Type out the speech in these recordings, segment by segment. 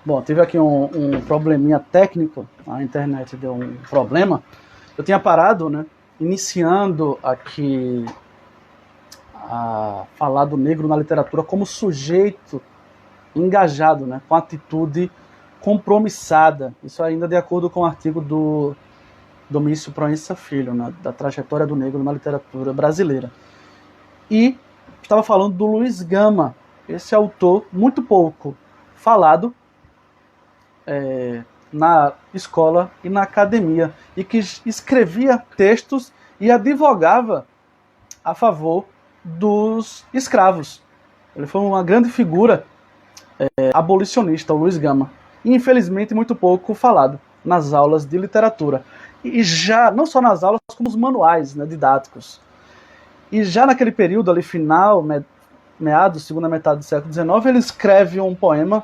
Bom, tive aqui um probleminha técnico, a internet deu um problema. Eu tinha parado, né, iniciando aqui a falar do negro na literatura como sujeito engajado, né, com atitude compromissada. Isso ainda de acordo com o artigo do Domício Proença Filho, né, da trajetória do negro na literatura brasileira. E estava falando do Luiz Gama, esse autor muito pouco falado na escola e na academia, e que escrevia textos e advogava a favor dos escravos. Ele foi uma grande figura abolicionista, o Luiz Gama. E, infelizmente, muito pouco falado nas aulas de literatura. E já, não só nas aulas, como nos manuais, né, didáticos. E já naquele período ali final, meados, segunda metade do século XIX, ele escreve um poema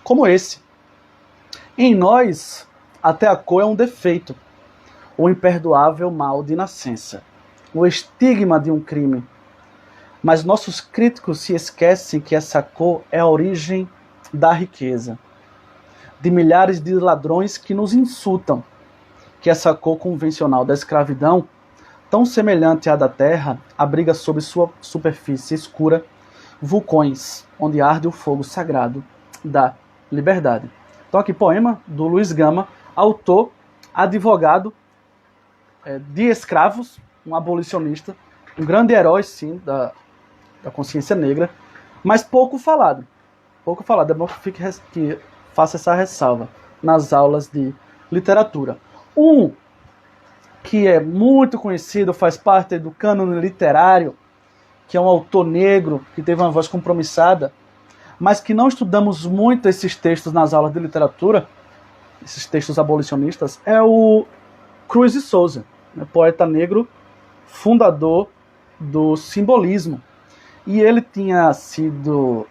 como esse. Em nós, até a cor é um defeito, o imperdoável mal de nascença, o estigma de um crime. Mas nossos críticos se esquecem que essa cor é a origem da riqueza, de milhares de ladrões que nos insultam, que essa cor convencional da escravidão, tão semelhante à da terra, abriga sob sua superfície escura vulcões, onde arde o fogo sagrado da liberdade. Então aqui, poema do Luiz Gama, autor, advogado de escravos, um abolicionista, um grande herói, sim, da consciência negra, mas pouco falado. Pouco falado, é bom que faça essa ressalva nas aulas de literatura. Um que é muito conhecido, faz parte do cânone literário, que é um autor negro, que teve uma voz compromissada, mas que não estudamos muito esses textos nas aulas de literatura, esses textos abolicionistas, é o Cruz de Souza, né, poeta negro, fundador do simbolismo. E ele tinha sido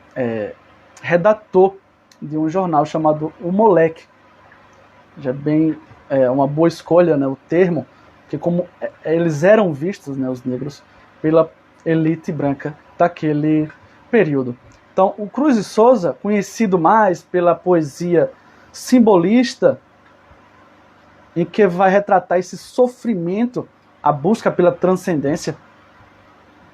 redator de um jornal chamado O Moleque. Já é bem uma boa escolha, né, o termo, que como eles eram vistos, né, os negros, pela elite branca daquele período. Então, o Cruz de Souza, conhecido mais pela poesia simbolista, em que vai retratar esse sofrimento, a busca pela transcendência,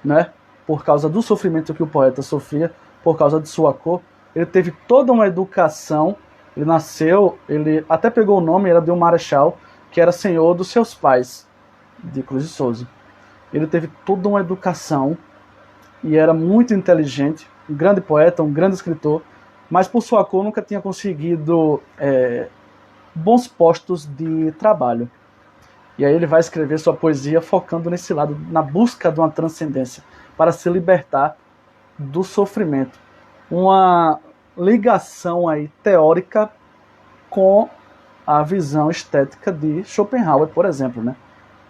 né, por causa do sofrimento que o poeta sofria, por causa de sua cor. Ele teve toda uma educação, ele nasceu, ele até pegou o nome, era de um marechal, que era senhor dos seus pais, de Cruz de Souza. Ele teve toda uma educação e era muito inteligente, um grande poeta, um grande escritor, mas por sua cor nunca tinha conseguido bons postos de trabalho. E aí ele vai escrever sua poesia focando nesse lado, na busca de uma transcendência, para se libertar do sofrimento. Uma ligação aí teórica com a visão estética de Schopenhauer, por exemplo, né?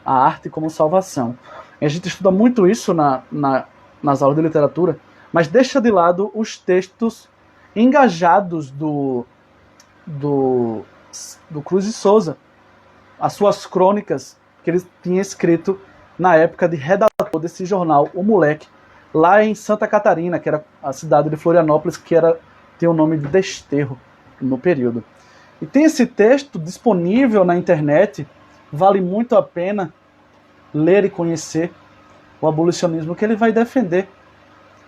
A arte como salvação. E a gente estuda muito isso nas aulas de literatura, mas deixa de lado os textos engajados do Cruz de Souza, as suas crônicas que ele tinha escrito na época de redator desse jornal, O Moleque, lá em Santa Catarina, que era a cidade de Florianópolis, que tem o nome de Desterro no período. E tem esse texto disponível na internet, vale muito a pena ler e conhecer o abolicionismo, que ele vai defender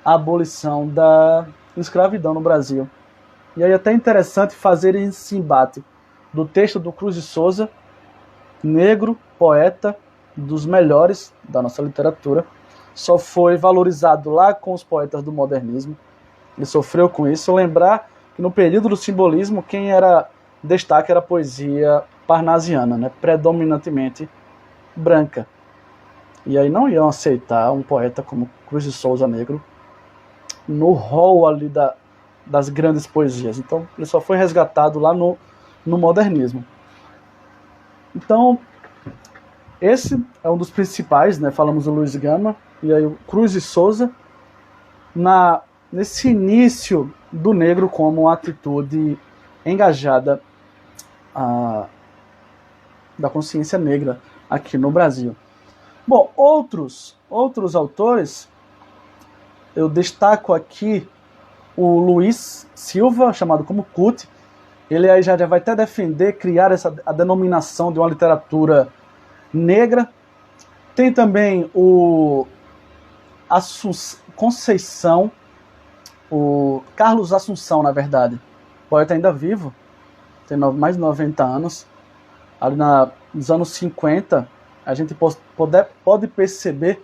a abolição da escravidão no Brasil. E aí é até interessante fazer esse embate do texto do Cruz de Souza, negro, poeta, dos melhores da nossa literatura, só foi valorizado lá com os poetas do modernismo. Ele sofreu com isso. Lembrar que no período do simbolismo, quem era destaque era a poesia parnasiana, né? Predominantemente branca. E aí não iam aceitar um poeta como Cruz de Souza negro no rol ali das grandes poesias. Então ele só foi resgatado lá no modernismo. Então esse é um dos principais, né? Falamos do Luiz Gama, e aí o Cruz de Souza, nesse início do negro como uma atitude engajada da consciência negra aqui no Brasil. Bom, outros autores, eu destaco aqui o Luiz Silva, chamado como Cut, Ele aí já vai até defender, criar a denominação de uma literatura negra. Tem também o Conceição, o Carlos Assunção, na verdade, poeta ainda vivo, tem mais de 90 anos. Ali nos anos 50, a gente pode perceber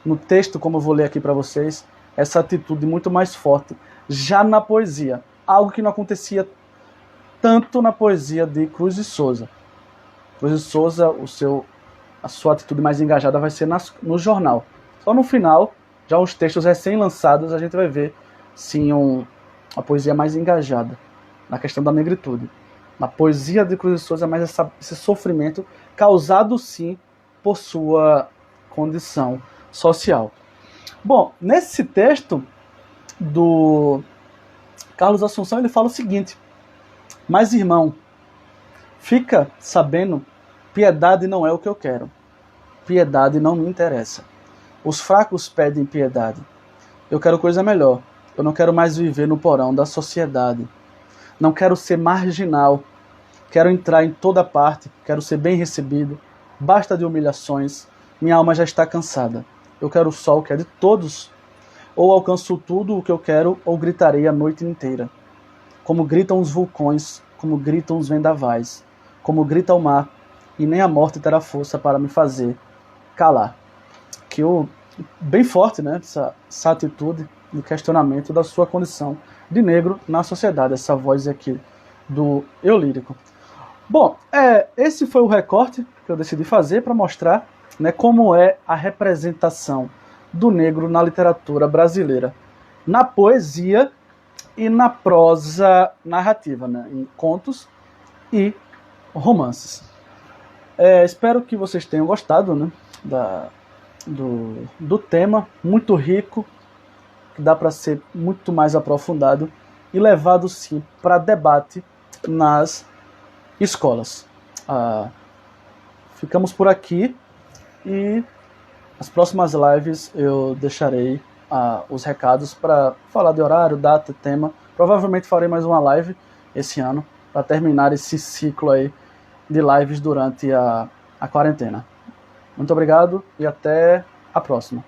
no texto, como eu vou ler aqui para vocês, essa atitude muito mais forte, já na poesia. Algo que não acontecia tanto na poesia de Cruz de Souza. Cruz de Souza, a sua atitude mais engajada vai ser no jornal. Só no final, já os textos recém-lançados, a gente vai ver, sim, a poesia mais engajada na questão da negritude. Na poesia de Cruz de Souza é mais esse sofrimento causado, sim, por sua condição social. Bom, nesse texto do Carlos Assunção, ele fala o seguinte: mas, irmão, fica sabendo, piedade não é o que eu quero. Piedade não me interessa. Os fracos pedem piedade. Eu quero coisa melhor. Eu não quero mais viver no porão da sociedade. Não quero ser marginal. Quero entrar em toda parte. Quero ser bem recebido. Basta de humilhações. Minha alma já está cansada. Eu quero o sol que é de todos. Ou alcanço tudo o que eu quero, ou gritarei a noite inteira. Como gritam os vulcões, como gritam os vendavais, como grita o mar, e nem a morte terá força para me fazer calar. Que bem forte, né, essa atitude de questionamento da sua condição de negro na sociedade, essa voz aqui do eu lírico. Bom, esse foi o recorte que eu decidi fazer para mostrar, né, como é a representação do negro na literatura brasileira, na poesia e na prosa narrativa, né, em contos e romances. Espero que vocês tenham gostado, né, do tema, muito rico, que dá para ser muito mais aprofundado e levado, sim, para debate nas escolas. Ficamos por aqui e nas próximas lives eu deixarei os recados para falar de horário, data, tema. Provavelmente farei mais uma live esse ano para terminar esse ciclo aí de lives durante a quarentena. Muito obrigado e até a próxima.